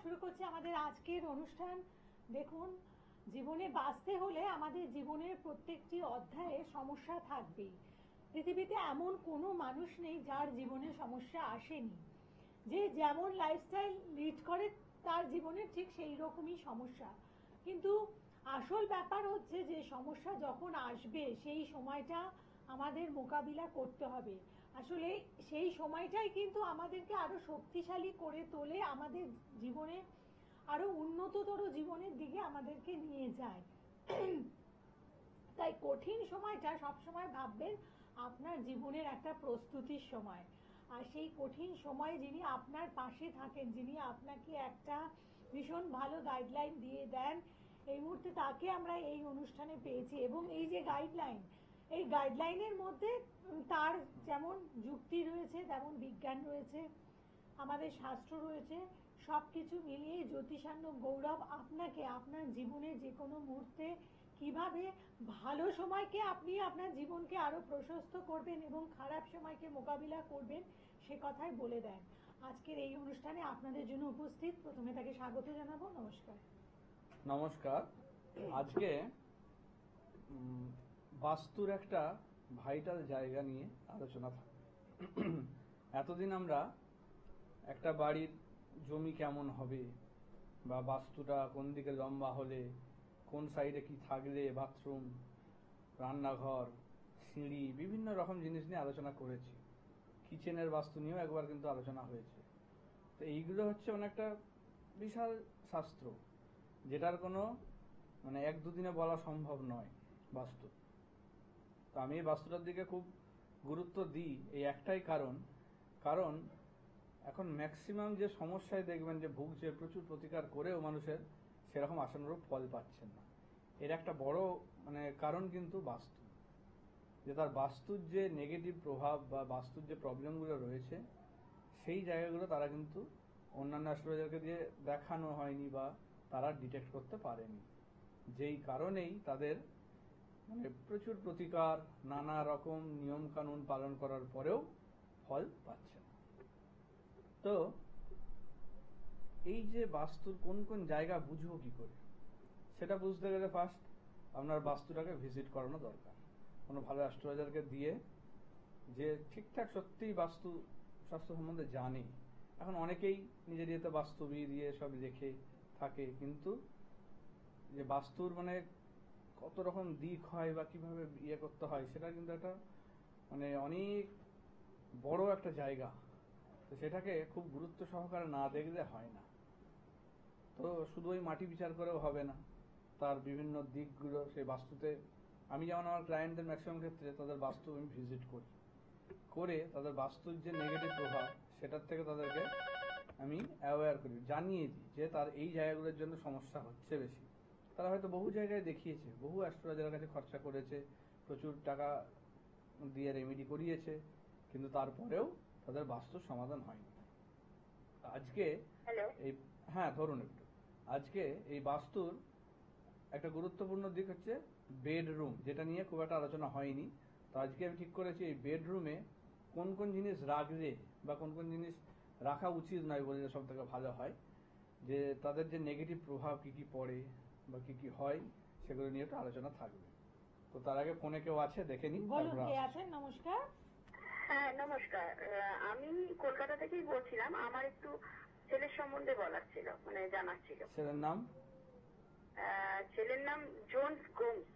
শুরু করছি আমাদের আজকের অনুষ্ঠান। দেখুন, জীবনে বাঁচতে হলে আমাদের জীবনের প্রত্যেকটি অধ্যায়ে সমস্যা থাকবেই। পৃথিবীতে এমন কোনো মানুষ নেই যার জীবনে সমস্যা আসেনি। যে যেমন লাইফস্টাইল লিড করে তার জীবনে ঠিক সেই রকমই সমস্যা। কিন্তু আসল ব্যাপার হচ্ছে যে সমস্যা যখন আসবে সেই সময়টা আমাদের মোকাবিলা করতে হবে। আসলে সেই সময়টাই কিন্তু আমাদেরকে আরো শক্তিশালী করে তোলে, আমাদের জীবনে আরো উন্নততর জীবনের দিকে আমাদেরকে নিয়ে যায়। তাই কঠিন সময়টা সবসময় ভাববেন আপনার জীবনের একটা প্রস্তুতির সময়। আর সেই কঠিন সময়ে যিনি আপনার পাশে থাকেন, যিনি আপনাকে একটা ভীষণ ভালো গাইডলাইন দিয়ে দেন, এই মুহূর্তে তাকে আমরা এই অনুষ্ঠানে পেয়েছি। এবং এই যে গাইডলাইন, এই গাইডলাইনের মধ্যে তার যেমন যুক্তি রয়েছে, তেমন বিজ্ঞান রয়েছে, আমাদের শাস্ত্র রয়েছে। সবকিছু মিলিয়ে জ্যোতিষান্ন গৌরব আপনাকে আপনার জীবনের যে কোনো মুহূর্তে কিভাবে ভালো সময়কে আপনি আপনার জীবনকে আরো প্রশস্ত করবেন এবং খারাপ সময়কে মোকাবিলা করবেন সে কথাই বলে দেন। আজকের এই অনুষ্ঠানে আপনাদের জন্য উপস্থিত, প্রথমে তাকে স্বাগত জানাবো। নমস্কার। নমস্কার। আজকে বাস্তুর একটা ভাইটাল জায়গা নিয়ে আলোচনা থাকবে। এতদিন আমরা একটা বাড়ির জমি কেমন হবে, বা বাস্তুটা কোন দিকে লম্বা হলে, কোন সাইডে কি থাকলে, বাথরুম, রান্নাঘর, সিঁড়ি, বিভিন্ন রকম জিনিস নিয়ে আলোচনা করেছি। কিচেনের বাস্তু নিয়েও একবার কিন্তু আলোচনা হয়েছে। তো এইগুলো হচ্ছে অনেকটা বিশাল শাস্ত্র, যেটার কোনো এক দুদিনে বলা সম্ভব নয় বাস্তু। তো আমি এই বাস্তুটার দিকে খুব গুরুত্ব দিই এই একটাই কারণ এখন ম্যাক্সিমাম যে সমস্যায় দেখবেন যে ভুগছে, প্রচুর প্রতিকার করেও মানুষের সেরকম আশানুরূপ ফল পাচ্ছেন না। এর একটা বড় কারণ কিন্তু বাস্তু, যে তার বাস্তুর যে নেগেটিভ প্রভাব বা বাস্তুর যে প্রবলেমগুলো রয়েছে সেই জায়গাগুলো তারা কিন্তু অন্যান্য অ্যাস্ট্রোলজারকে দিয়ে দেখানো হয়নি বা তারা ডিটেক্ট করতে পারেনি, যেই কারণেই তাদের প্রচুর প্রতিকার, নানা রকম নিয়ম কানুন পালন করার পরেও ফল পাচ্ছে না। তো এই যে বাস্তুর কোন কোন জায়গা বুঝবো কি করে, সেটা বুঝতে গেলে ফার্স্ট আপনার বাস্তুটাকে ভিজিট করানো দরকার, কোনো ভালো অ্যাস্ট্রোলজারকে দিয়ে, যে ঠিকঠাক সত্যিই বাস্তু শাস্ত্র সম্বন্ধে জানে। এখন অনেকেই নিজের ইয়েতে বাস্তুবিদ দিয়ে সব লেখে থাকে, কিন্তু যে বাস্তুর কত রকম দিক হয় বা কিভাবে ইয়ে করতে হয়, সেটা কিন্তু একটা অনেক বড় একটা জায়গা। তো সেটাকে খুব গুরুত্ব সহকারে না দেখলে হয় না। তো শুধু ওই মাটি বিচার করেও হবে না, তার বিভিন্ন দিকগুলো সেই বাস্তুতে। আমি যেমন আমার ক্লায়েন্টদের ম্যাক্সিমাম ক্ষেত্রে তাদের বাস্তু আমি ভিজিট করে তাদের বাস্তুর যে নেগেটিভ প্রভাব সেটার থেকে তাদেরকে আমি অ্যাওয়্যার করি, জানিয়ে দিই যে তার এই জায়গাগুলোর জন্য সমস্যা হচ্ছে বেশি। তারা হয়তো বহু জায়গায় দেখিয়েছে, বহু অ্যাস্ট্রোলজারের কাছে খরচা করেছে, প্রচুর টাকা দিয়ে রেমেডি করিয়েছে, কিন্তু তারপরেও তাদের বাস্তুর সমাধান হয়নি। আজকে ধরুন একটু, আজকে এই বাস্তুর একটা গুরুত্বপূর্ণ দিক হচ্ছে বেডরুম, যেটা নিয়ে খুব একটা আলোচনা হয়নি। তো আজকে আমি ঠিক করেছি এই বেডরুমে কোন কোন জিনিস রাখলে বা কোন কোন জিনিস রাখা উচিত নয় বললে সব থেকে ভালো হয়, যে তাদের যে নেগেটিভ প্রভাব কি কি পড়ে বা কি কি হয় সেগুলো নিয়ে একটু আলোচনা থাকবে। তো তার আগে ফোনে কেউ আছে, দেখে নিন। নমস্কার। হ্যাঁ নমস্কার, আমি কলকাতা থেকেই বলছিলাম। আমার একটু ছেলের সম্বন্ধে বলার ছিল, জানার ছিল। ছেলের নাম? ছেলের নাম জোন্স গোমস।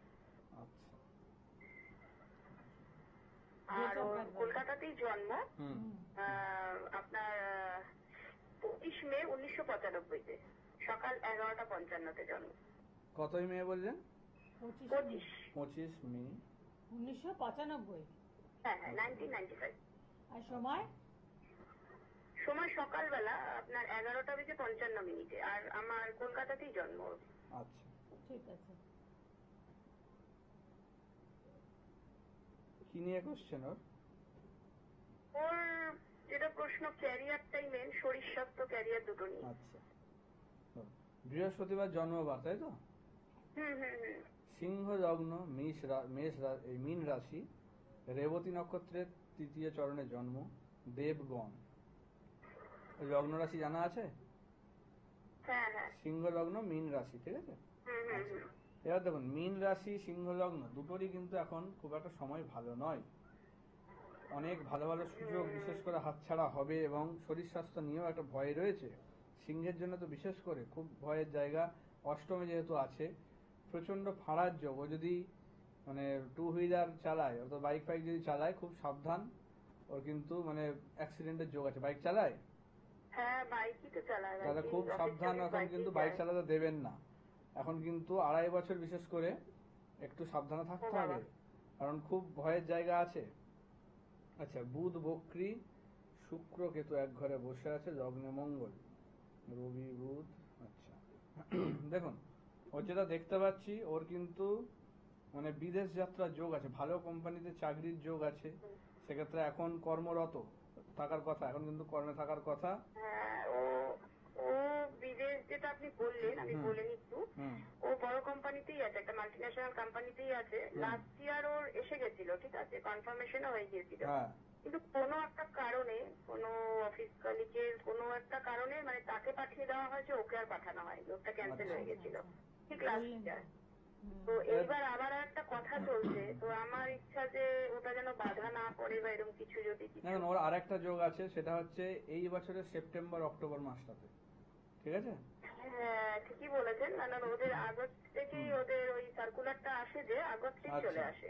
আচ্ছা। আর ওর কলকাতাতেই জন্ম। আপনার 25 মে 1995-তে সকাল 11:55-তে জন্ম। কতই মে বললেন? 25 মে 1995। হ্যাঁ, 1995। আর সময় সকালবেলা আপনার 11:55 আর আমার কলকাতাতেই জন্ম। আচ্ছা, ঠিক আছে। কি নিয়ে কোশ্চেন ওর? যেটা প্রশ্ন, ক্যারিয়ারটাই মেন, শরীর স্বাস্থ্য ক্যারিয়ার দুটো নিয়ে। আচ্ছা, বৃহস্পতিবার জন্মবার, তাই তো? সিংহ লগ্ন, মীন রাশি, রেবতী নক্ষত্রের 3য় চরণে জন্ম, দেবগণ। লগ্ন রাশি জানা আছে? হ্যাঁ হ্যাঁ। সিংহ লগ্ন, মীন রাশি, ঠিক আছে? হুম হুম হুম। এবার দেখুন, মীন রাশি সিংহ লগ্ন দুটোরই কিন্তু এখন খুব একটা সময় ভালো নয়। অনেক ভালো ভালো সুযোগ বিশেষ করে হাতছাড়া হবে এবং শরীর স্বাস্থ্য নিয়েও একটা ভয় রয়েছে। সিংহের জন্য তো বিশেষ করে খুব ভয়ের জায়গা। অষ্টমে যেহেতু আছে, প্রচন্ড ফাঁড়ার যোগ। ও যদি মানে টু হুইলার চালায় অথবা বাইক ফাইক যদি চালায়, খুব সাবধান। ওর কিন্তু মানে অ্যাক্সিডেন্টের যোগ আছে। বাইক চালায়, হ্যাঁ বাইকই তো চালায়, তাহলে খুব সাবধান। এখন কিন্তু বাইক চালাতে দেবেন না। এখন কিন্তু 2.5 বছর বিশেষ করে একটু সাবধানে থাকতে হবে, কারণ খুব ভয়ের জায়গা আছে। আচ্ছা, বুধ বক্রী, শুক্র কেতু এক ঘরে বসে আছে, লগ্নে মঙ্গল, রবি বুধ। আচ্ছা দেখুন, ওর যেটা দেখতে পাচ্ছি, ওর কিন্তু মানে বিদেশ যাত্রার যোগ আছে, ভালো কোম্পানিতে চাকরির যোগ আছে। সেক্ষেত্রে এখন কর্মরত থাকার কথা, এখন কিন্তু কর্মে থাকার কথা। হ্যাঁ, ও ও বিদেশ যেটা আপনি বললেন, আমি বলিনি একটু, ও বড় কোম্পানিতেই আছে, একটা মাল্টিন্যাশনাল কোম্পানিতেই আছে। লাস্ট ইয়ার ওর এসে গেছিল, ঠিক আছে, কনফার্মেশনও হয়ে গিয়েছিল। কিন্তু কোনো একটা কারণে, কোনো অফিস কলিগের কোনো একটা কারণে মানে তাকে পাঠিয়ে দেওয়া হয়েছে, ওকে আর পাঠানো হয়নি, ওটা ক্যান্সেল হয়ে গেছিল ঠিক লাস্ট ইয়ার। তো এইবার আবার একটা কথা চলছে, তো আমার ইচ্ছা যে ওটা যেন বাধা না পড়ে বা এরকম কিছু যদি দেখুন, ওর আরেকটা যোগ আছে, সেটা হচ্ছে এই বছরের সেপ্টেম্বর অক্টোবর মাসটাতে, ঠিক আছে? হ্যাঁ ঠিকই বলেছেন, মানে ওদের আগস্ট থেকেই ওদের ওই সার্কুলারটা আসে, যে আগস্টেই চলে আসে,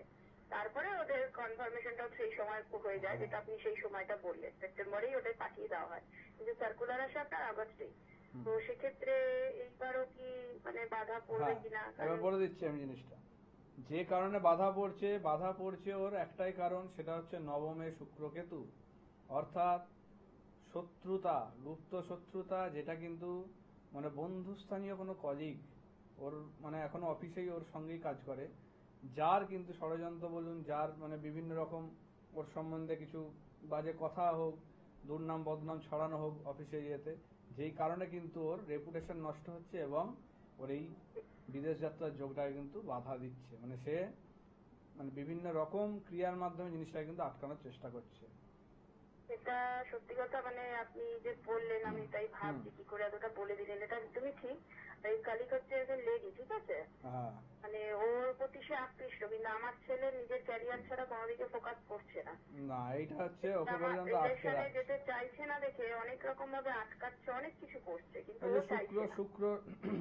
তারপরে ওদের কনফার্মেশনটাও সেই সময় হয়ে যায়, যেটা আপনি সেই সময়টা বললেন, সেপ্টেম্বরেই ওদের পাঠিয়ে দেওয়া হয়, কিন্তু সার্কুলার আসে আপনার আগস্টেই। তো সেক্ষেত্রে এইবারও কি মানে বাধা পড়বে কিনা? এবার বলে দিচ্ছি আমি জিনিসটা। যে কারণে বাধা পড়ছে ওর একটাই কারণ, সেটা হচ্ছে নবমে শুক্র কেতু, অর্থাৎ শত্রুতা, গুপ্ত শত্রুতা, যেটা কিন্তু মানে বন্ধুস্থানীয় কোনো কলিগ, ওর মানে এখনো অফিসেই ওর সঙ্গেই কাজ করে, যার কিন্তু ষড়যন্ত্র বলুন, যার মানে বিভিন্ন রকম ওর সম্বন্ধে কিছু বাজে কথা হোক, দুর্নাম বদনাম ছড়ানো হোক অফিসে ইয়েতে, যেই কারণে কিন্তু ওর রেপুটেশন নষ্ট হচ্ছে এবং ওর এই বিদেশ যাত্রার যোগটাকে কিন্তু বাধা দিচ্ছে। মানে সে মানে বিভিন্ন রকম ক্রিয়ার মাধ্যমে জিনিসটাকে কিন্তু আটকানোর চেষ্টা করছে। এটা সত্যি কথা, মানে আপনি যে বললেন আমি তাই ভাবছি কি করে এতটা বলে দিলেন, এটা একদমই ঠিক। এই কালিক হচ্ছে একজন লেডি, ঠিক আছে, মানে ওর প্রতি সে আকৃষ্ট, কিন্তু আমার ছেলে নিজের ক্যারিয়ার ছাড়া কোনো দিকে ফোকাস করছে না। না, এইটা হচ্ছে ওকে পর্যন্ত আটকে রিলেশনে রাখছে, যেতে চাইছে না দেখে অনেক রকম ভাবে আটকাচ্ছে, অনেক কিছু করছে, কিন্তু ওই ও যে চাইছে না। শুক্র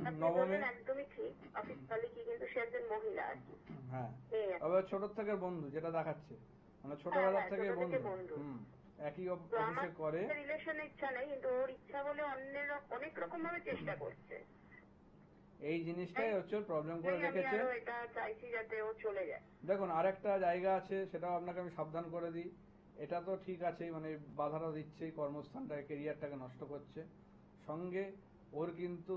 আপনি নবমে। বললেন একদমই ঠিক, অফিস কালিকই, কিন্তু সে একজন মহিলা আর কি। হ্যাঁ, মেয়ে আর কি। আবার ছোট থেকে বন্ধু, যেটা দেখাচ্ছে মানে ছোটবেলার থেকে ছোট থেকে বন্ধু। একই তো অফিসে আমার করে। রিলেশনে ইচ্ছা নেই, কিন্তু ওর ইচ্ছা বলে অন্যের অনেক রকম ভাবে চেষ্টা করছে। এই জিনিসটাই হচ্ছে প্রবলেম করে আমি রেখেছে। আরো এটা চাইছি যাতে ও চলে যায়। দেখুন, আরেকটা জায়গা আছে, সেটাও আপনাকে আমি সাবধান করে দিই। এটা তো ঠিক আছে, মানে বাধাটা দিচ্ছেই, কর্মস্থানটাকে, কেরিয়ারটাকে নষ্ট করছে। সঙ্গে ওর কিন্তু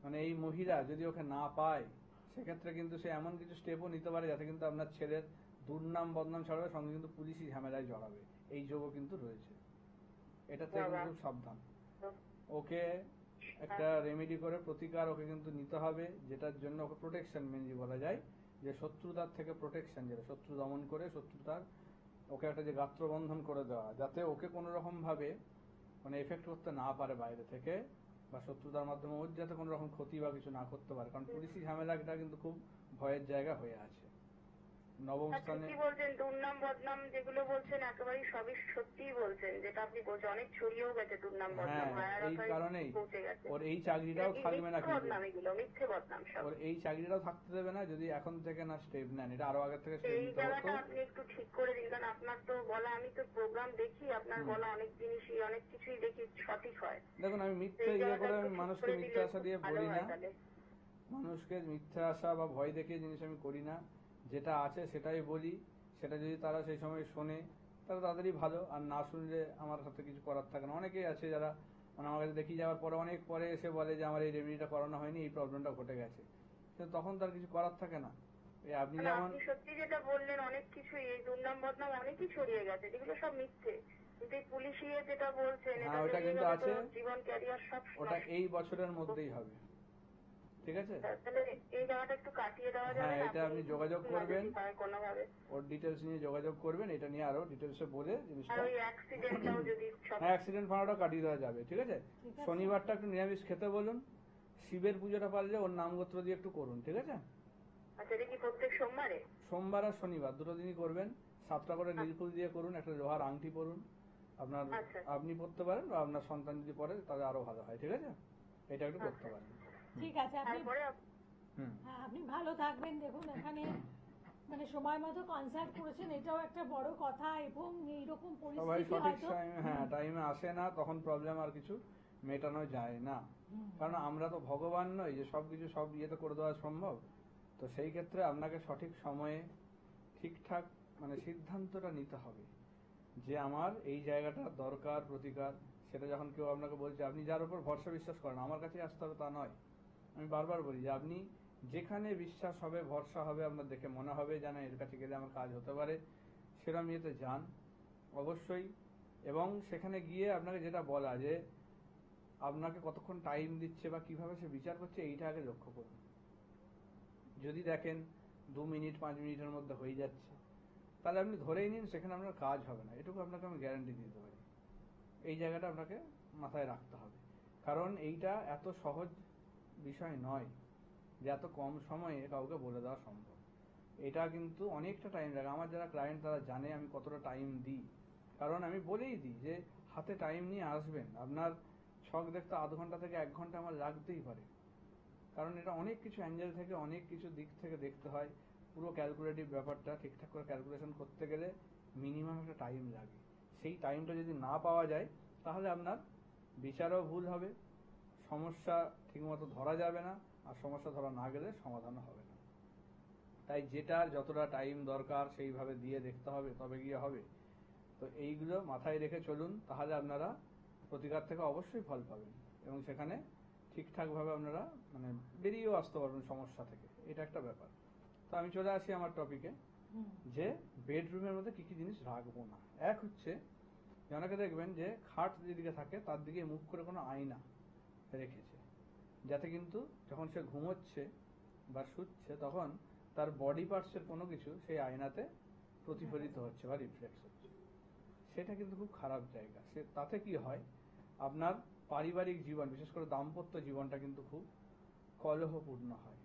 মানে এই মহিলা যদি ওকে না পায়, সেক্ষেত্রে কিন্তু সে এমন কিছু স্টেপও নিতে পারে যাতে কিন্তু আপনার ছেলের দুর্নাম বদনাম ছড়াবে, সঙ্গে কিন্তু পুলিশি ঝামেলায় জড়াবে। এই যোগও কিন্তু রয়েছে, এটা থেকে কিন্তু সাবধান। ওকে একটা রেমেডি করে প্রতিকার ওকে কিন্তু নিতে হবে, যেটার জন্য ওকে প্রোটেকশন মেনলি বলা যায়, যে শত্রুতার থেকে প্রোটেকশন, যেটা শত্রু দমন করে শত্রুতার ওকে একটা যে গাত্রবন্ধন করে দেওয়া, যাতে ওকে কোনো রকম ভাবে মানে এফেক্ট করতে না পারে বাইরে থেকে, বা শত্রুতার মাধ্যমে ওর যাতে কোনো রকম ক্ষতি বা কিছু না করতে পারে, কারণ পুলিশি ঝামেলাটা কিন্তু খুব ভয়ের জায়গা হয়ে আছে নবম স্থানে। কি বলছেন, দুর্নাম বদনাম যেগুলো বলছেন একেবারেই সবই সত্যিই বলছেন, যেটা আপনি বলছেন অনেক ছড়িয়েও গেছে দুর্নাম বদনাম, এই কারণেই পৌঁছে গেছে। ওর এই চাকরিটাও থাকবে না, কিন্তু বদনাম এগুলো মিথ্যে বদনাম সব। ওর এই চাকরিটাও থাকতে দেবে না যদি এখন থেকে না স্টেপ নেন। এটা আরো আগে থেকে স্টেপ এই নিতে জায়গাটা হতো। আপনি একটু ঠিক করে দিন, কারণ আপনার তো বলা, আমি তো প্রোগ্রাম দেখি, আপনার বলা অনেক জিনিসই, অনেক কিছুই দেখি সঠিক হয়। দেখুন, আমি মিথ্যে করে আমি মানুষকে মিথ্যে আশা দিয়ে বলি না, মানুষকে মিথ্যে আশা বা ভয় দেখিয়ে জিনিস আমি করি না। যেটা আছে সেটাই বলি। সেটা যদি তারা সেই সময় শোনে তাহলে তাদেরই ভালো, আর না শুনলে আমার হাতে কিছু করার থাকে না। অনেকেই আছে যারা মানে আমার কাছে দেখি যাওয়ার পরে অনেক পরে এসে বলে যে আমার এই রেমেডিটা করানো হয়নি, এই প্রবলেমটা ঘটে গেছে, কিন্তু তখন তার কিছু করার থাকে না। আপনি যেমন সত্যি যেটা বললেন, অনেক কিছুই এই দুর্নাম বদনাম অনেকই ছড়িয়ে গেছে, যেগুলো সব মিথ্যে, কিন্তু এই পুলিশি যেটা বলছেন, ওটা কিন্তু আছে, জীবন ক্যারিয়ার সব। ওটা এই বছরের মধ্যেই হবে, ঠিক আছে? তাহলে এই জায়গাটা একটু কাটিয়ে দেওয়া যাবে। এটা আপনি যোগাযোগ করবেন, কোনোভাবে ওর ডিটেলস নিয়ে যোগাযোগ করবেন, এটা নিয়ে আরো ডিটেলসে বলে জিনিসটা। আর ওই অ্যাক্সিডেন্টটাও যদি অ্যাক্সিডেন্ট ভাড়াটা কাটিয়ে দেওয়া যাবে, ঠিক আছে? শনিবারটা একটু নিরামিষ খেতে বলুন, শিবের পুজোটা পারলে ওর নামগোত্র দিয়ে একটু করুন, ঠিক আছে? আচ্ছা, এটা কি প্রত্যেক সোমবারে? সোমবার আর শনিবার দুটো দিনই করবেন। 7টা করে নীলফুল দিয়ে করুন, একটা লোহার আংটি পরুন। আপনার আচ্ছা। আপনি পড়তে পারেন বা আপনার সন্তান যদি পড়ে তাহলে আরো ভালো হয়, ঠিক আছে? এটা একটু করতে আচ্ছা। পারেন। ঠিক আছে, আপনি তারপরে হুম। হ্যাঁ, আপনি ভালো থাকবেন। দেখুন এখানে মানে সময় মতো কনসাল্ট করেছেন, এটাও একটা বড় কথা। এবং এইরকম সবাই পরিস্থিতি সঠিক হয়তো টাইমে আসে না, তখন প্রবলেম আর কিছু মেটানো যায় না। হুম, কারণ আমরা তো ভগবান নই যে সবকিছু সব ইয়েতে করে দেওয়া সম্ভব। তো সেই ক্ষেত্রে আপনাকে সঠিক সময়ে ঠিকঠাক মানে সিদ্ধান্তটা নিতে হবে যে আমার এই জায়গাটা দরকার প্রতিকার। সেটা যখন কেউ আপনাকে বলছে, আপনি যার উপর ভরসা বিশ্বাস করেন আমার কাছে আসতে হবে তা নয়। আমি বারবার বলি যে আপনি যেখানে বিশ্বাস হবে ভরসা হবে আপনার দেখে মনে হবে যেন এর কাছে গেলে আমার কাজ হতে পারে, সেরকম ইয়েতে যান অবশ্যই। এবং সেখানে গিয়ে আপনাকে যেটা বলা যে আপনাকে কতক্ষণ টাইম দিচ্ছে বা কিভাবে সে বিচার করছে এইটা আগে লক্ষ্য করুন। যদি দেখেন 2 মিনিট 5 মিনিটের মধ্যে হয়ে যাচ্ছে, তাহলে আপনি ধরেই নিন সেখানে আপনার কাজ হবে না, এটুকু আপনাকে আমি গ্যারান্টি দিতে পারি। এই জায়গাটা আপনাকে মাথায় রাখতে হবে। কারণ এইটা এত সহজ বিষয় নয় যে এত কম সময়ে কাউকে বলে দেওয়া সম্ভব। এটা কিন্তু অনেকটা টাইম লাগে। আমার যারা ক্লায়েন্ট তারা জানে আমি কতটা টাইম দিই। কারণ আমি বলেই দিই যে হাতে টাইম নিয়ে আসবেন, আপনার ছক দেখতে আধ ঘন্টা থেকে 1 ঘন্টা আমার লাগতেই পারে। কারণ এটা অনেক কিছু অ্যাঙ্গেল থেকে অনেক কিছু দিক থেকে দেখতে হয়। পুরো ক্যালকুলেটিভ ব্যাপারটা ঠিকঠাক করে ক্যালকুলেশন করতে গেলে মিনিমাম একটা টাইম লাগে। সেই টাইমটা যদি না পাওয়া যায় তাহলে আপনার বিচারও ভুল হবে, সমস্যা ঠিকমতো ধরা যাবে না, আর সমস্যা ধরা না গেলে সমাধানও হবে না। তাই যেটার যতটা টাইম দরকার সেইভাবে দিয়ে দেখতে হবে, তবে গিয়ে হবে। তো এইগুলো মাথায় রেখে চলুন, তাহলে আপনারা প্রতিকার থেকে অবশ্যই ফল পাবেন এবং সেখানে ঠিকঠাকভাবে আপনারা মানে বেরিয়েও আসতে পারবেন সমস্যা থেকে। এটা একটা ব্যাপার। তো আমি চলে আসি আমার টপিকে, যে বেডরুমের মধ্যে কি কি জিনিস রাখবো না। এক হচ্ছে যে অনেকে দেখবেন যে খাট যেদিকে থাকে তার দিকে মুখ করে কোনো আয়না রেখেছে, যাতে কিন্তু যখন সে ঘুমোচ্ছে বা শুচ্ছে তখন তার বডি পার্টসের কোনো কিছু সেই আয়নাতে প্রতিফলিত হচ্ছে বা রিফ্লেক্ট হচ্ছে। সেটা কিন্তু খুব খারাপ জায়গা। সে তাতে কি হয়, আপনার পারিবারিক জীবন বিশেষ করে দাম্পত্য জীবনটা কিন্তু খুব কলহপূর্ণ হয়,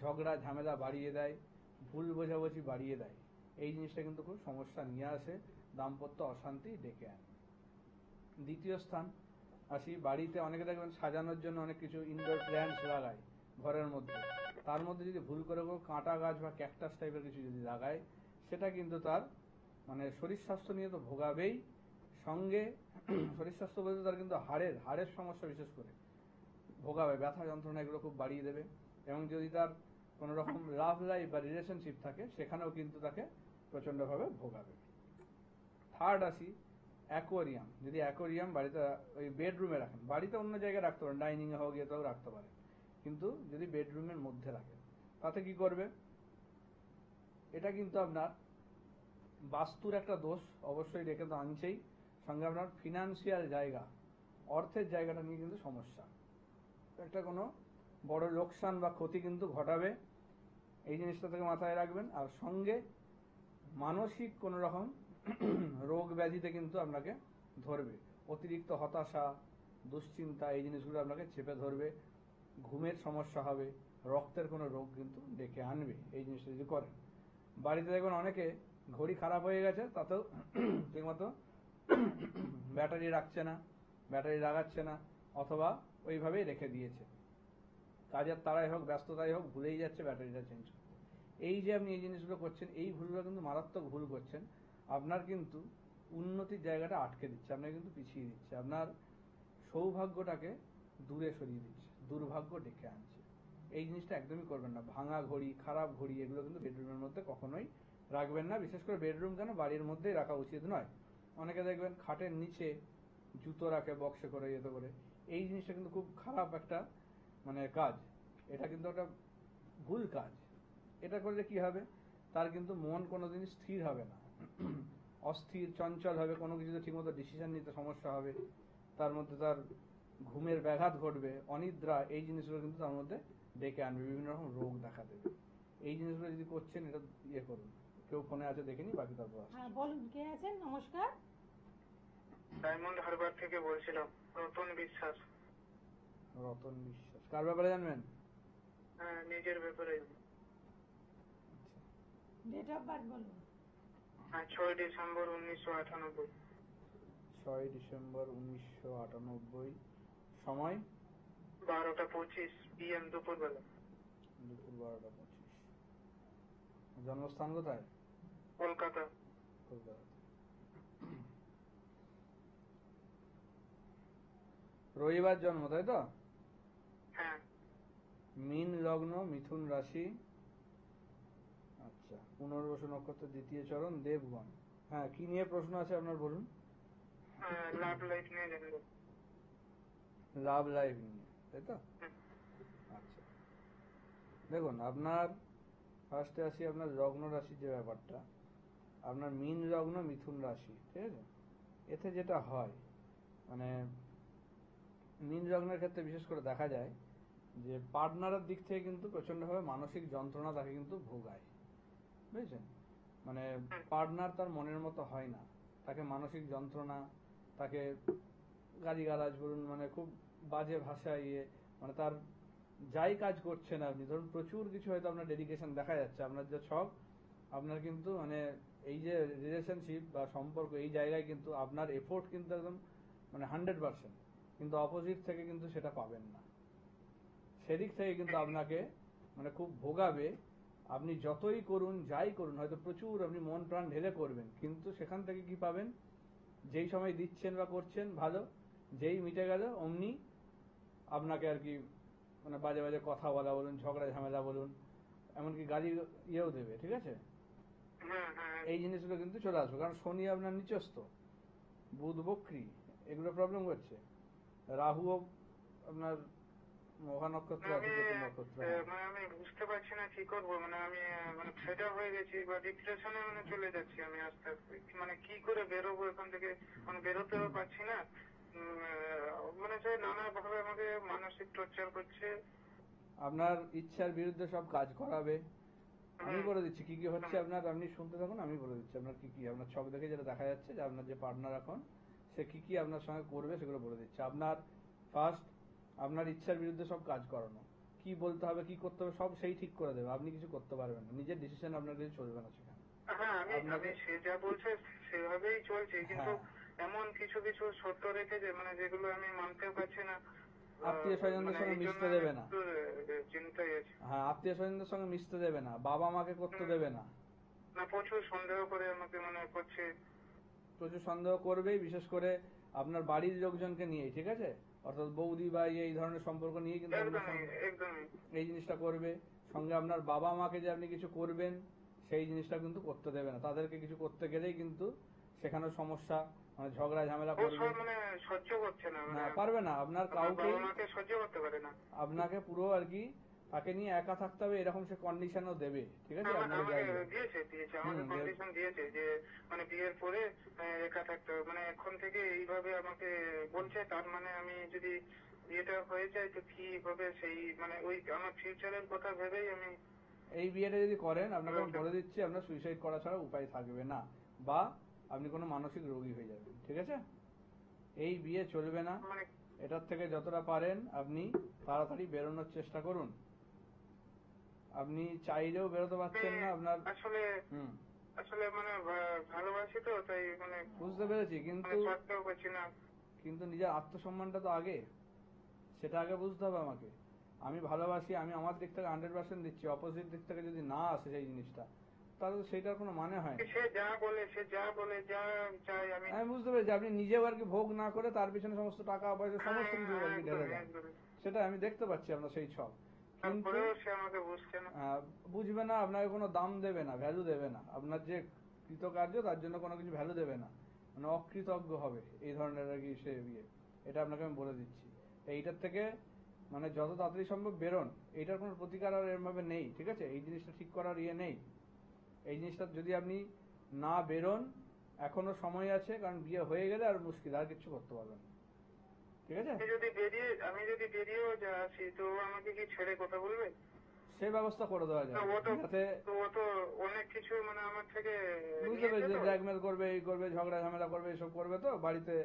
ঝগড়া ঝামেলা বাড়িয়ে দেয়, ভুল বোঝাবুঝি বাড়িয়ে দেয়। এই জিনিসটা কিন্তু খুব সমস্যা নিয়ে আসে, দাম্পত্য অশান্তি ডেকে আনে। দ্বিতীয় স্থান আসি, বাড়িতে অনেকে দেখবেন সাজানোর জন্য অনেক কিছু ইনডোর প্ল্যান্টস লাগায় ঘরের মধ্যে। তার মধ্যে যদি ভুল করে কেউ কাঁটা গাছ বা ক্যাকটাস টাইপের কিছু যদি লাগায়, সেটা কিন্তু তার মানে শরীর স্বাস্থ্য নিয়ে তো ভোগাবেই, সঙ্গে শরীর স্বাস্থ্য বলতে তার কিন্তু হাড়ের সমস্যা বিশেষ করে ভোগাবে, ব্যথা যন্ত্রণা এগুলো খুব বাড়িয়ে দেবে। এবং যদি তার কোনো রকম লাভ লাইফ বা রিলেশনশিপ থাকে সেখানেও কিন্তু তাকে প্রচন্ডভাবে ভোগাবে। থার্ড আসি, অ্যাকোয়ারিয়াম। যদি অ্যাকোয়ারিয়াম বাড়িতে ওই বেডরুমে রাখেন, বাড়িতে অন্য জায়গায় রাখতে পারেন, ডাইনিং এ হোক এতেও রাখতে পারেন, কিন্তু যদি বেডরুমের মধ্যে রাখেন তাতে কি করবে, এটা কিন্তু আপনার বাস্তুর একটা দোষ অবশ্যই রেখে তো আনছেই, সঙ্গে আপনার ফিনান্সিয়াল জায়গা অর্থের জায়গাটা নিয়ে কিন্তু সমস্যা, একটা কোনো বড় লোকসান বা ক্ষতি কিন্তু ঘটাবে। এই জিনিসটা থেকে মাথায় রাখবেন। আর সঙ্গে মানসিক কোন রকম রোগ ব্যাধিতে কিন্তু আপনাকে ধরবে, অতিরিক্ত হতাশা দুশ্চিন্তা এই জিনিসগুলো আপনাকে চেপে ধরবে, ঘুমের সমস্যা হবে, রক্তের কোনো রোগ কিন্তু ডেকে আনবে এই জিনিসটা যদি করেন। বাড়িতে দেখবেন অনেকে ঘড়ি খারাপ হয়ে গেছে তাতেও ঠিকমতো ব্যাটারি রাখছে না, ব্যাটারি লাগাচ্ছে না, অথবা ওইভাবেই রেখে দিয়েছে, কাজের তাড়াই হোক ব্যস্ততাই হোক ভুলেই যাচ্ছে ব্যাটারিটা চেঞ্জ করতে। এই যে আপনি এই জিনিসগুলো করছেন, এই ভুলগুলো কিন্তু মারাত্মক ভুল করছেন। আপনার কিন্তু উন্নতির জায়গাটা আটকে দিচ্ছে, আপনাকে কিন্তু পিছিয়ে দিচ্ছে, আপনার সৌভাগ্যটাকে দূরে সরিয়ে দিচ্ছে, দুর্ভাগ্য ডেকে আনছে। এই জিনিসটা একদমই করবেন না। ভাঙা ঘড়ি খারাপ ঘড়ি এগুলো কিন্তু বেডরুমের মধ্যে কখনোই রাখবেন না, বিশেষ করে বেডরুম কেন বাড়ির মধ্যেই রাখা উচিত নয়। অনেকে দেখবেন খাটের নিচে জুতো রাখে বক্সে করে ইয়েতে করে, এই জিনিসটা কিন্তু খুব খারাপ একটা মানে কাজ, এটা কিন্তু একটা ভুল কাজ। এটা করলে কি হবে, তার কিন্তু মন কোনোদিন স্থির হবে না, অস্থির চঞ্চল হবে, কোনো কিছুতে ঠিকমতো ডিসিশন নিতে সমস্যা হবে, তার মধ্যে তার ঘুমের ব্যাঘাত ঘটবে, অনিদ্রা এই জিনিসগুলো কিন্তু তার মধ্যে ডেকে আনবে, বিভিন্ন রকম রোগ দেখা দেবে। এই জিনিসগুলো যদি করছেন এটা ইয়ে করুন। কেউ ফোনে আছে দেখেনি, বাকি তারপর হ্যাঁ বলুন, কে আছেন? নমস্কার। ডায়মন্ড হারবার থেকে বলছিলাম, রতন বিশ্বাস। রতন বিশ্বাস। কার ব্যাপারে জানবেন? হ্যাঁ, নিজের ব্যাপারে। ডেট অফ বার্থ বলুন। হ্যাঁ, 6 ডিসেম্বর 1998। 6 ডিসেম্বর 1998। সময়? 12টা 25 PM দুপুরবেলা। দুপুর 12টা 25। জন্মস্থান কোথায়? কলকাতা। কলকাতা। রবিবার জন্ম, তাই তো? হ্যাঁ। মীন লগ্ন, মিথুন রাশি। আচ্ছা, পুনর্বসু নক্ষত্র, দ্বিতীয় চরণ, দেবগণ। হ্যাঁ, কি নিয়ে প্রশ্ন আছে আপনার বলুন। লাভ লাইফ নিয়ে জানবো। লাভ লাইফ নিয়ে, তাই তো? আচ্ছা, দেখুন আপনার ফার্স্টে আসি আপনার লগ্ন রাশি যে ব্যাপারটা, আপনার মীন লগ্ন মিথুন রাশি, ঠিক আছে? এতে যেটা হয় মানে মীন লগ্নের ক্ষেত্রে বিশেষ করে দেখা যায় যে পার্টনারের দিক থেকে কিন্তু প্রচন্ডভাবে মানসিক যন্ত্রণা তাকে কিন্তু ভোগায়, বুঝেছেন? মানে পার্টনার তার মনের মতো হয় না, তাকে মানসিক যন্ত্রণা, তাকে গালিগালাজ বলুন, মানে খুব বাজে ভাষায় মানে তার যাই কাজ করছেন আপনি, ধরুন প্রচুর কিছু হয়তো আপনার ডেডিকেশন দেখা যাচ্ছে, আপনার যে ছক, আপনার কিন্তু মানে এই যে রিলেশনশিপ বা সম্পর্ক, এই জায়গায় কিন্তু আপনার এফোর্ট কিন্তু একদম মানে 100%, কিন্তু অপোজিট থেকে কিন্তু সেটা পাবেন না। সেদিক থেকে কিন্তু আপনাকে মানে খুব ভোগাবে। আপনি যতই করুন, যাই করুন, হয়তো প্রচুর আপনি মন প্রাণ ঢেলে করবেন, কিন্তু সেখান থেকে কি পাবেন? যেই সময় দিচ্ছেন বা করছেন ভালো, যেই মিটে গেল অমনি আপনাকে আর কি মানে বাজে বাজে কথা বলা বলুন, ঝগড়া ঝামেলা বলুন, এমনকি গালি ইয়েও দেবে, ঠিক আছে? এই জিনিসগুলো কিন্তু চলে আসবে, কারণ শনি আপনার নিচস্থ, বুধ বক্রী, এগুলো প্রবলেম করছে। রাহুও আপনার মহা নক্ষত্র আছে, কেতু নক্ষত্র। মানে আমি বুঝতে পারছি না কি করবো, মানে আমি মানে ফেড আপ হয়ে গেছি বা ডিপ্রেশনে মানে চলে যাচ্ছি আমি আস্তে আস্তে। মানে কি করে বেরোবো এখান থেকে, মানে বেরোতেও পারছি না। মানে যে নানা ভাবে আমাকে মানসিক টর্চার করছে। আপনার ইচ্ছার বিরুদ্ধে সব কাজ করাবে। আমি বলে দিচ্ছি কি কি হচ্ছে আপনার, আপনি শুনতে থাকুন, আমি বলে দিচ্ছি আপনার কি কি, আপনার ছক দেখে যেটা দেখা যাচ্ছে যে আপনার যে পার্টনার এখন সে কি কি আপনার সঙ্গে করবে সেগুলো বলে দিচ্ছে। আপনার ফার্স্ট, আপনার ইচ্ছার বিরুদ্ধে সব কাজ করানো, কি বলতে হবে কি করতে হবে সব সেই ঠিক করে দেবে, আপনি কিছু করতে পারবেন না, নিজের ডিসিশন আপনার কিছু চলবে না সেখানে। হ্যাঁ, আমি সে যা বলছে সেভাবেই চলছে, কিন্তু এমন কিছু কিছু শর্ত রেখেছে মানে যেগুলো আমি মানতেও পারছি না। আত্মীয় স্বজনদের সঙ্গে মিশতে দেবে না। চিন্তাই আছে। হ্যাঁ, আত্মীয় স্বজনদের সঙ্গে মিশতে দেবে না, বাবা মাকে করতে দেবে না। না, প্রচুর সন্দেহ করে আমাকে মনে করছে। প্রচুর সন্দেহ করবেই, বিশেষ করে আপনার বাড়ির লোকজনকে নিয়ে, ঠিক আছে? অর্থাৎ বৌদি বা এই ধরনের সম্পর্ক নিয়ে কিন্তু এই জিনিসটা করবে। সঙ্গে আপনার বাবা মাকে যে আপনি কিছু করবেন সেই জিনিসটা কিন্তু করতে দেবে না, তাদেরকে কিছু করতে গেলেই কিন্তু সেখানে সমস্যা, মানে ঝগড়া ঝামেলা করবে, মানে সহ্য করছে না, না পারবে না আপনার কাউকে, সহ্য করতে পারে না আপনাকে পুরো আর কি তাকে নিয়ে একা থাকতে হবে এরকম সে কন্ডিশনও দেবে, ঠিক আছে? দিয়েছে আমাকে কন্ডিশন দিয়েছে যে মানে বিয়ের পরে একা থাকতে হবে, মানে এখন থেকে এইভাবে আমাকে বলছে। তার মানে আমি যদি বিয়েটা হয়ে যায় তো কি হবে, সেই মানে ওই আমার ফিউচারের কথা ভেবেই আমি এই বিয়েটা যদি করেন, আপনাকে আমি বলে দিচ্ছি আপনার সুইসাইড করা ছাড়া উপায় থাকবে না, বা আপনি কোনো মানসিক রোগী হয়ে যাবেন, ঠিক আছে? এই বিয়ে চলবে না। এটার থেকে যতটা পারেন আপনি তাড়াতাড়ি বেরোনোর চেষ্টা করুন। আপনি চাইলেও বেরোতে পারছেন না, আপনার আসলে মানে ভালোবাসি তো, তাই মানে বুঝতে পেরেছি, কিন্তু কিন্তু নিজের আত্মসম্মানটা তো আগে, সেটা আগে বুঝতে হবে আমাকে। আমি ভালোবাসি, আমি আমার দিক থেকে 100% দিচ্ছি, অপোজিট দিক থেকে যদি না আসে সেই জিনিসটা, তাহলে তো সেটার কোনো মানে হয় না। সে যা বলে যা চাই আমি বুঝতে পেরেছি, আপনি নিজেও আর কি ভোগ না করে তার পিছনে সমস্ত টাকা পয়সা সমস্ত কিছু আর কি ঢেলে দেন, সেটা আমি দেখতে পাচ্ছি আপনার সেই ছক। কিন্তু বুঝবে না, আপনাকে কোনো দাম দেবে না, ভ্যালু দেবে না, আপনার যে কৃতকার্য তার জন্য কোনো কিছু ভ্যালু দেবে না, মানে অকৃতজ্ঞ হবে এই ধরনের আর কি সে বিয়ে। এটা আপনাকে আমি বলে দিচ্ছি। এইটার থেকে মানে যত তাড়াতাড়ি সম্ভব বেরোন, এইটার কোনো প্রতিকার আর এরভাবে নেই, ঠিক আছে? এই জিনিসটা ঠিক করার নেই। এই জিনিসটা যদি আপনি না বেরোন, এখনো সময় আছে, কারণ বিয়ে হয়ে গেলে আর মুশকিল, আর কিছু করতে পারবেন, ঠিক আছে? আমি যদি বেরিয়েও আসি তো আমাকে কি ছেড়ে কথা বলবে? সে ব্যবস্থা করে দেওয়া যায়, যাতে অনেক কিছু মানে আমার থেকে বুঝতে পেরেছি, ব্ল্যাকমেল করবে, এই করবে, ঝগড়া ঝামেলা করবে, এসব করবে, তো বাড়িতে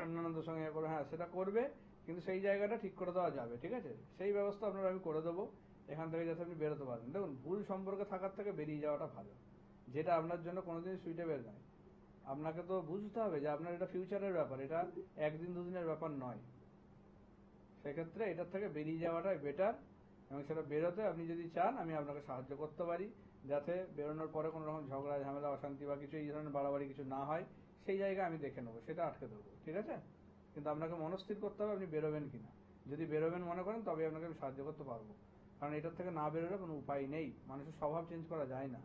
অন্যান্যদের সঙ্গে করবে, হ্যাঁ সেটা করবে, কিন্তু সেই জায়গাটা ঠিক করে দেওয়া যাবে, ঠিক আছে? সেই ব্যবস্থা আপনার আমি করে দেবো, এখান থেকে যাতে আপনি বেরোতে পারেন। দেখুন, ভুল সম্পর্কে থাকার থেকে বেরিয়ে যাওয়াটা ভালো, যেটা আপনার জন্য কোনোদিন সুইটেবল নয়। আপনাকে তো বুঝতে হবে যে আপনার এটা ফিউচারের ব্যাপার, এটা একদিন দুদিনের ব্যাপার নয়। সেক্ষেত্রে এটার থেকে বেরিয়ে যাওয়াটাই বেটার, এবং সেটা বেরোতে আপনি যদি চান আমি আপনাকে সাহায্য করতে পারি, যাতে বেরোনোর পরে কোনো রকম ঝগড়া ঝামেলা অশান্তি বা কিছু এই ধরনের বাড়াবাড়ি কিছু না হয়, সেই জায়গা আমি দেখে নেবো, সেটা আটকে দেবো, ঠিক আছে? কিন্তু আপনাকে মনস্থির করতে হবে আপনি বেরোবেন কিনা। যদি বেরোবেন মনে করেন তবে আপনাকে আমি সাহায্য করতে পারবো, কারণ এটার থেকে না বেরোলে কোনো উপায় নেই। মানুষের স্বভাব চেঞ্জ করা যায় না,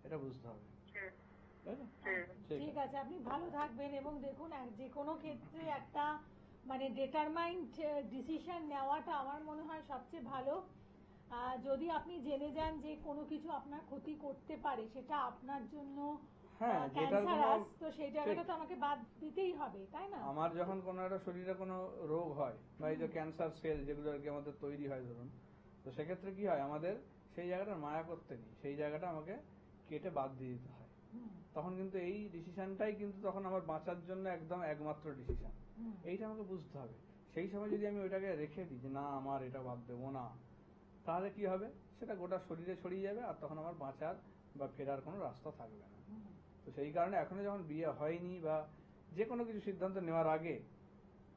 এটা বুঝতে হবে। ঠিক আছে, আপনি ভালো থাকবেন। এবং দেখুন, যে কোনো ক্ষেত্রে একটা মানে ডিটারমাইন্ড ডিসিশন নেওয়াটা আমার মনে হয় সবচেয়ে ভালো। যদি আপনি জেনে যান যে কোনো কিছু আপনার ক্ষতি করতে পারে, সেটা আপনার জন্য ক্যান্সারাস, তো সেই জায়গাটা তো আমাকে বাদ দিতেই হবে, তাই না? আমার যখন কোনো একটা শরীরে কোনো রোগ হয় বা এই যে ক্যান্সার সেল যেগুলো আর কি আমাদের তৈরি হয় ধরুন, তো সেক্ষেত্রে কি হয়, আমাদের সেই জায়গাটা মায়া করতে নেই, সেই জায়গাটা আমাকে কেটে বাদ দিয়ে দিতে হয়। তখন কিন্তু এই ডিসিশনটাই কিন্তু তখন আমার বাঁচার জন্য একদম একমাত্র ডিসিশন, এইটা আমাকে বুঝতে হবে। সেই সময় যদি আমি ওইটাকে রেখে দিই যে না আমার এটা বাদ দেবো না, তাহলে কি হবে, সেটা গোটা শরীরে ছড়িয়ে যাবে, আর তখন আমার বাঁচার বা ফেরার কোনো রাস্তা থাকবে না। তো সেই কারণে এখনো যখন বিয়ে হয়নি বা যে কোনো কিছু সিদ্ধান্ত নেওয়ার আগে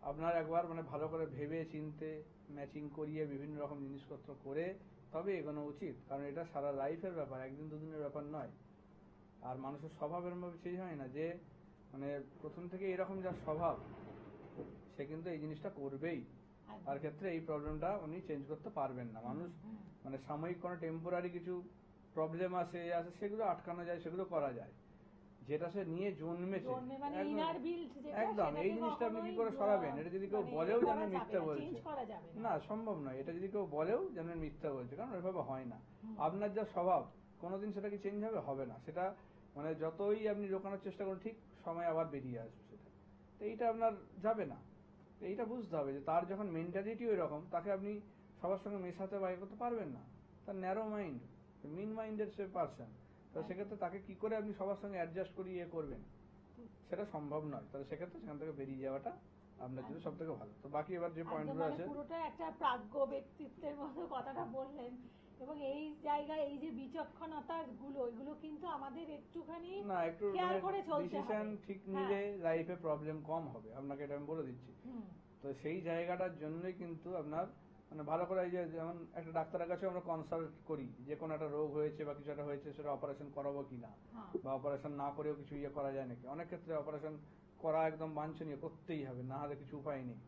আপনার একবার মানে ভালো করে ভেবে চিনতে ম্যাচিং করিয়ে বিভিন্ন রকম জিনিসপত্র করে তবে এগোনো উচিত, কারণ এটা সারা লাইফের ব্যাপার, একদিন দুদিনের ব্যাপার নয়। আর মানুষের স্বভাব এরকম ভাবে চেঞ্জ হয় না যে মানে প্রথম থেকে এরকম যা স্বভাব সে কিন্তু এই জিনিসটা করবেই, তার ক্ষেত্রে এই প্রবলেমটা উনি চেঞ্জ করতে পারবেন না। মানুষ মানে সাময়িক কোনো টেম্পোরারি কিছু প্রবলেম আসে সেগুলো আটকানো যায়, সেগুলো করা যায়, যেটা সে নিয়ে জন্মেছে একদম। এই জিনিসটা আপনি কি করে সরাবেন? এটা যদি কেউ বলেও যেন মিথ্যা বলছে, না সম্ভব নয়। এটা যদি কেউ বলেও যেন মিথ্যা বলছে, কারণ এভাবে হয় না। আপনার যা স্বভাব কোনোদিন সেটা কি চেঞ্জ হবে? হবে না। সেটা মানে যতই আপনি রোকানোর চেষ্টা করুন ঠিক সময় আবার বেরিয়ে আসবে সেটা। তো এইটা আপনার যাবে না। এইটা বুঝতে হবে যে তার যখন মেন্টালিটি ওই রকম, তাকে আপনি সবার সঙ্গে মেশাতে বা করতে পারবেন না। তার ন্যারো মাইন্ড, মিন মাইন্ডের সে পারসন, তো সেক্ষেত্রে তাকে কি করে আপনি সবার সঙ্গে অ্যাডজাস্ট করিয়ে করবেন, সেটা সম্ভব নয়। তাহলে সেক্ষেত্রে সেখান থেকে বেরিয়ে যাওয়াটা আপনার জন্য সব থেকে ভালো। তো বাকি এবার যে পয়েন্টগুলো আছে, পুরোটা একটা প্রাজ্ঞ ব্যক্তিত্বের মতো কথাটা বললেন, এবং এই জায়গায় এই যে বিচক্ষণতা গুলো, এগুলো কিন্তু আমাদের একটুখানি না একটু ডিসিশন ঠিক নিলে লাইফে প্রবলেম কম হবে, আপনাকে এটা আমি বলে দিচ্ছি। তো সেই জায়গাটার জন্যই কিন্তু আপনার মানে ভালো করে এই যে যেমন একটা ডাক্তারের কাছে আমরা কনসাল্ট করি, যে কোনো একটা রোগ হয়েছে বা কিছু একটা হয়েছে সেটা অপারেশন করাবো কিনা, বা অপারেশন না করেও কিছু ইয়ে করা যায় নাকি। অনেক ক্ষেত্রে অপারেশন করা একদম বাঞ্ছনীয়, করতেই হবে, না হলে কিছু উপায় নেই।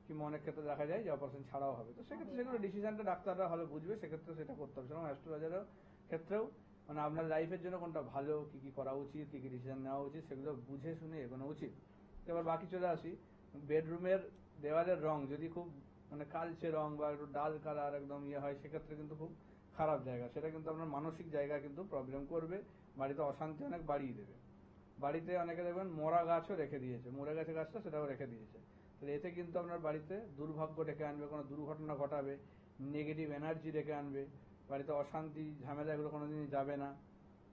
কিংবা অনেক ক্ষেত্রে দেখা যায় যে অপারেশন ছাড়াও হবে। তো সেক্ষেত্রে সেগুলো ডিসিশনটা ডাক্তাররা ভালো বুঝবে, সেক্ষেত্রে সেটা করতে হবে। সেরকম অ্যাস্ট্রোলজারের ক্ষেত্রেও মানে আপনার লাইফের জন্য কোনটা ভালো, কি কি করা উচিত, কি কি ডিসিশন নেওয়া উচিত, সেগুলো বুঝে শুনে এগোনো উচিত। এবার বাকি চলে আসি, বেডরুমের দেওয়ালের রং যদি খুব মানে কালচে রং বা একটু ডাল কালার একদম ইয়ে হয়, সেক্ষেত্রে কিন্তু খুব খারাপ জায়গা। সেটা কিন্তু আপনার মানসিক জায়গা কিন্তু প্রবলেম করবে, বাড়িতে অশান্তি অনেক বাড়িয়ে দেবে। বাড়িতে অনেকে দেখবেন মরা গাছও রেখে দিয়েছে, মরে গেছে গাছটা সেটাও রেখে দিয়েছে। তাহলে এতে কিন্তু আপনার বাড়িতে দুর্ভাগ্য ডেকে আনবে, কোনো দুর্ঘটনা ঘটাবে, নেগেটিভ এনার্জি ডেকে আনবে, বাড়িতে অশান্তি ঝামেলা এগুলো কোনোদিনই যাবে না।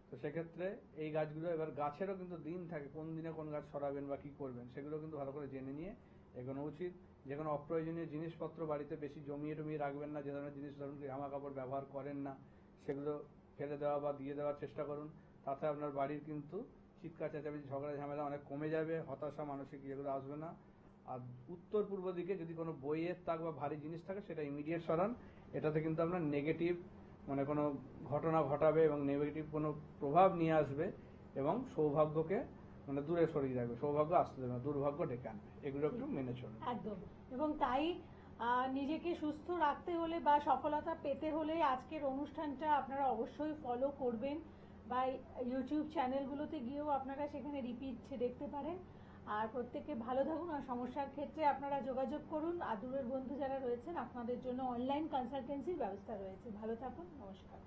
তো সেক্ষেত্রে এই গাছগুলো, এবার গাছেরও কিন্তু দিন থাকে, কোন দিনে কোন গাছ সরাবেন বা কি করবেন, সেগুলো কিন্তু ভালো করে জেনে নিয়ে এগোনো উচিত। যে কোনো অপ্রয়োজনীয় জিনিসপত্র বাড়িতে বেশি জমিয়ে টমিয়ে রাখবেন না। যে ধরনের জিনিস ধরুন জামা কাপড় ব্যবহার করেন না, সেগুলো ফেলে দেওয়া বা দিয়ে দেওয়ার চেষ্টা করুন। তাতে আপনার বাড়ির কিন্তু চিৎকার চেঁচামেচি ঝগড়া ঝামেলা অনেক কমে যাবে, হতাশা মানসিক এগুলো আসবে না। আর উত্তর পূর্ব দিকে যদি কোনো বইয়ের তাক বা ভারী জিনিস থাকে সেটা ইমিডিয়েট সরান। এটাতে কিন্তু আপনার নেগেটিভ মানে কোনো ঘটনা ঘটাবে এবং নেগেটিভ কোনো প্রভাব নিয়ে আসবে, এবং সৌভাগ্যকে মানে দূরে সরিয়ে রাখবে। সৌভাগ্য আসতে দেবে না, দুর্ভাগ্য ডেকে আনবে। এগুলো একটু মেনে চলুন একদম। এবং তাই নিজেকে সুস্থ রাখতে হলে বা সফলতা পেতে হলে আজকের অনুষ্ঠানটা আপনারা অবশ্যই ফলো করবেন, বা ইউটিউব চ্যানেলগুলোতে গিয়েও আপনারা সেখানে রিপিট দেখতে পারেন। আর প্রত্যেকে ভালো থাকুন, আর সমস্যার ক্ষেত্রে আপনারা যোগাযোগ করুন। আর দূরের বন্ধু যারা রয়েছেন আপনাদের জন্য অনলাইন কনসালটেন্সির ব্যবস্থা রয়েছে। ভালো থাকুন, নমস্কার।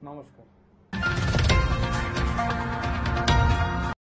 নমস্কার।